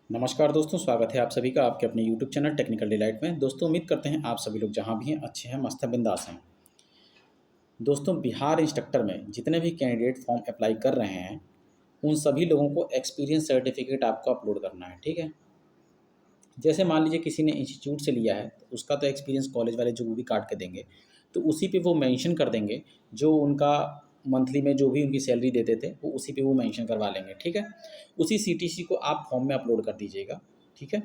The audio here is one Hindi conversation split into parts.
नमस्कार दोस्तों, स्वागत है आप सभी का आपके अपने यूट्यूब चैनल टेक्निकल डिलाइट में। दोस्तों उम्मीद करते हैं आप सभी लोग जहां भी हैं अच्छे हैं, मस्त हैं, बिंदास हैं। दोस्तों बिहार इंस्ट्रक्टर में जितने भी कैंडिडेट फॉर्म अप्लाई कर रहे हैं उन सभी लोगों को एक्सपीरियंस सर्टिफिकेट आपको अपलोड करना है। ठीक है, जैसे मान लीजिए किसी ने इंस्टीट्यूट से लिया है तो उसका तो एक्सपीरियंस कॉलेज वाले जो भी काट के देंगे तो उसी पे वो मेंशन कर देंगे। जो उनका मंथली में जो भी उनकी सैलरी देते थे वो उसी पे वो मेंशन करवा लेंगे। ठीक है, उसी सीटीसी को आप फॉर्म में अपलोड कर दीजिएगा। ठीक है,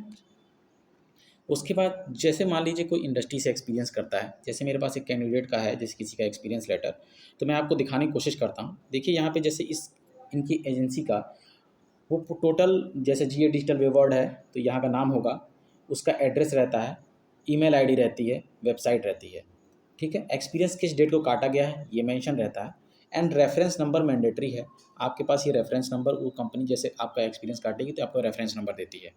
उसके बाद जैसे मान लीजिए कोई इंडस्ट्री से एक्सपीरियंस करता है, जैसे मेरे पास एक कैंडिडेट का है, जैसे किसी का एक्सपीरियंस लेटर, तो मैं आपको दिखाने की कोशिश करता हूँ। देखिए यहाँ पे जैसे इस इनकी एजेंसी का वो टोटल, जैसे जीए डिजिटल वे वर्ल्ड है तो यहाँ का नाम होगा, उसका एड्रेस रहता है, ईमेल आईडी रहती है, वेबसाइट रहती है। ठीक है, एक्सपीरियंस किस डेट को काटा गया है ये मेंशन रहता है, एंड रेफरेंस नंबर मैंडेटरी है। आपके पास ये रेफरेंस नंबर, वो कंपनी जैसे आपका एक्सपीरियंस काटेगी तो आपको रेफरेंस नंबर देती है।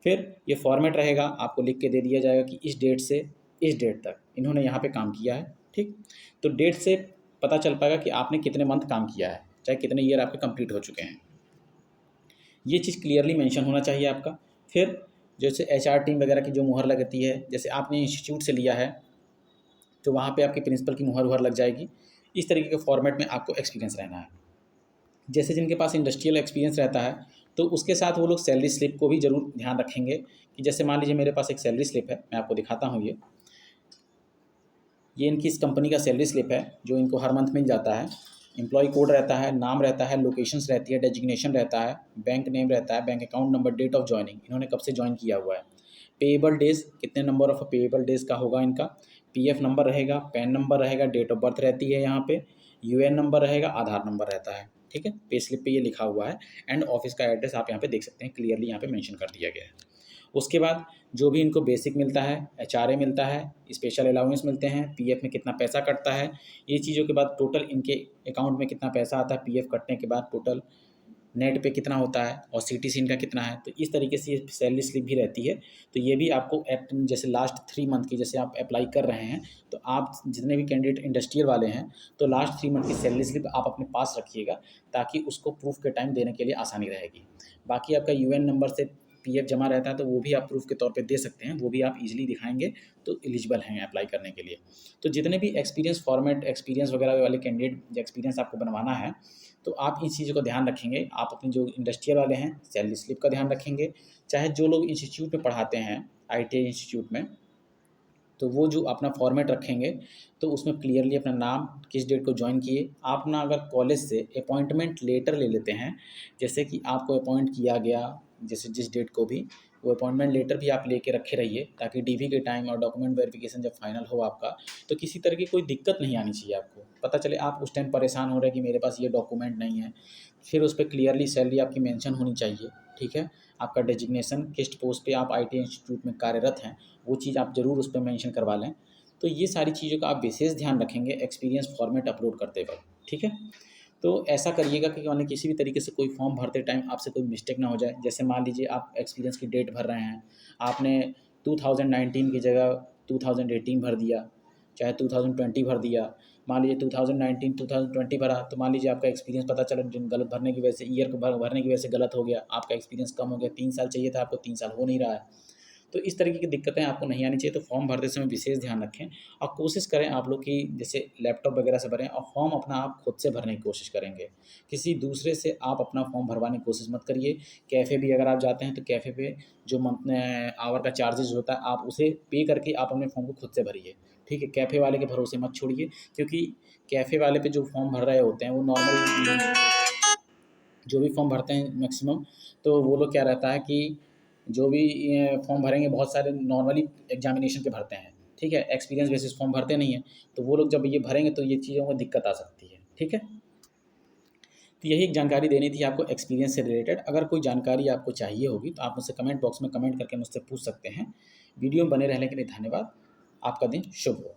फिर ये फॉर्मेट रहेगा, आपको लिख के दे दिया जाएगा कि इस डेट से इस डेट तक इन्होंने यहाँ पे काम किया है। ठीक, तो डेट से पता चल पाएगा कि आपने कितने मंथ काम किया है, चाहे कितने ईयर आपके कंप्लीट हो चुके हैं। ये चीज़ क्लियरली मेंशन होना चाहिए आपका। फिर जैसे एचआर टीम वगैरह की जो मुहर लगती है, जैसे आपने इंस्टीट्यूट से लिया है तो वहाँ पे आपके प्रिंसिपल की मुहर वुहर लग जाएगी। इस तरीके के फॉर्मेट में आपको एक्सपीरियंस रहना है। जैसे जिनके पास इंडस्ट्रियल एक्सपीरियंस रहता है तो उसके साथ वो लोग सैलरी स्लिप को भी ज़रूर ध्यान रखेंगे कि जैसे मान लीजिए मेरे पास एक सैलरी स्लिप है, मैं आपको दिखाता हूँ। ये इनकी इस कंपनी का सैलरी स्लिप है जो इनको हर मंथ मिल जाता है। एम्प्लॉय कोड रहता है, नाम रहता है, लोकेशंस रहती है, डेजिग्नेशन रहता है, बैंक नेम रहता है, bank account number, date of joining, इन्होंने कब से ज्वाइन किया हुआ है, पेएबल डेज, कितने नंबर ऑफ पेएबल डेज का होगा इनका, पीएफ नंबर रहेगा, पैन नंबर रहेगा, डेट ऑफ बर्थ रहती है यहाँ पे, यूएन नंबर रहेगा, आधार नंबर रहता है। ठीक है, पे स्लिप पे ये लिखा हुआ है, एंड ऑफिस का एड्रेस आप यहाँ पे देख सकते हैं, क्लियरली यहाँ पे मेंशन कर दिया गया है। उसके बाद जो भी इनको बेसिक मिलता है, एचआरए मिलता है, स्पेशल अलाउंस मिलते हैं, पीएफ में कितना पैसा कटता है, ये चीज़ों के बाद टोटल इनके अकाउंट में कितना पैसा आता है, पीएफ कटने के बाद टोटल नेट पे कितना होता है, और सीटीसी इनका कितना है, तो इस तरीके से ये सैलरी स्लिप भी रहती है। तो ये भी आपको जैसे लास्ट 3 मंथ की जैसे आप अप्लाई कर रहे हैं तो आप जितने भी कैंडिडेट इंडस्ट्रियल वाले हैं तो लास्ट 3 मंथ की सैलरी स्लिप आप अपने पास रखिएगा ताकि उसको प्रूफ के टाइम देने के लिए आसानी रहेगी। बाकी आपका यूएन नंबर से पीएफ जमा रहता है तो वो भी आप प्रूफ के तौर पे दे सकते हैं, वो भी आप इजीली दिखाएंगे तो एलिजिबल हैं अप्लाई करने के लिए। तो जितने भी एक्सपीरियंस फॉर्मेट, एक्सपीरियंस वगैरह वाले कैंडिडेट एक्सपीरियंस आपको बनवाना है तो आप इन चीज़ों को ध्यान रखेंगे। आप अपने जो इंडस्ट्रियल वाले हैं सैलरी स्लिप का ध्यान रखेंगे, चाहे जो लोग इंस्टीट्यूट में पढ़ाते हैं, आईटीआई इंस्टीट्यूट में, तो वो जो अपना फॉर्मेट रखेंगे तो उसमें क्लियरली अपना नाम, किस डेट को ज्वाइन किए, आप ना अगर कॉलेज से अपॉइंटमेंट लेटर ले लेते हैं, जैसे कि आपको अपॉइंट किया गया जैसे जिस डेट को भी, वो अपॉइंटमेंट लेटर भी आप लेके रखे रहिए ताकि डीवी के टाइम और डॉक्यूमेंट वेरिफिकेशन जब फाइनल हो आपका तो किसी तरह की कोई दिक्कत नहीं आनी चाहिए। आपको पता चले आप उस टाइम परेशान हो रहे हैं कि मेरे पास ये डॉक्यूमेंट नहीं है, फिर उस पर क्लियरली सैलरी आपकी मेंशन होनी चाहिए। ठीक है, आपका डेजिग्नेशन, किस पोस्ट पे आप आईटी इंस्टीट्यूट में कार्यरत हैं, वो चीज़ आप ज़रूर उस पर मेंशन करवा लें। तो ये सारी चीज़ों का आप विशेष ध्यान रखेंगे एक्सपीरियंस फॉर्मेट अपलोड करते वक्त। ठीक है, तो ऐसा करिएगा कि माने किसी भी तरीके से कोई फॉर्म भरते टाइम आपसे कोई मिस्टेक ना हो जाए। जैसे मान लीजिए आप एक्सपीरियंस की डेट भर रहे हैं, आपने 2019 की जगह 2018 भर दिया, चाहे 2020 भर दिया, मान लीजिए 2019 2020 भरा तो मान लीजिए आपका एक्सपीरियंस पता चला गलत भरने की वजह से, ईयर को भरने की वजह से गलत हो गया, आपका एक्सपीरियंस कम हो गया, 3 साल चाहिए था आपको 3 साल हो नहीं रहा है। तो इस तरीके की दिक्कतें आपको नहीं आनी चाहिए। तो फॉर्म भरते समय विशेष ध्यान रखें और कोशिश करें आप लोग कि जैसे लैपटॉप वगैरह से भरें, और फॉर्म अपना आप खुद से भरने की कोशिश करेंगे, किसी दूसरे से आप अपना फॉर्म भरवाने की कोशिश मत करिए। कैफ़े भी अगर आप जाते हैं तो कैफ़े पे जो मंथ आवर का चार्जेस होता है आप उसे पे करके आप अपने फॉर्म को खुद से भरिए। ठीक है, कैफ़े वाले के भरोसे मत छोड़िए, क्योंकि कैफ़े वाले पे जो फॉर्म भर रहे होते हैं वो नॉर्मल जो भी फॉर्म भरते हैं मैक्सिमम, तो वो लोग क्या रहता है कि जो भी फॉर्म भरेंगे बहुत सारे नॉर्मली एग्जामिनेशन के भरते हैं। ठीक है, एक्सपीरियंस बेसिस फॉर्म भरते नहीं हैं, तो वो लोग जब ये भरेंगे तो ये चीज़ों में दिक्कत आ सकती है। ठीक है, तो यही एक जानकारी देनी थी आपको एक्सपीरियंस से रिलेटेड। अगर कोई जानकारी आपको चाहिए होगी तो आप मुझसे कमेंट बॉक्स में कमेंट करके मुझसे पूछ सकते हैं। वीडियो में बने रहने के लिए धन्यवाद। आपका दिन शुभ हो।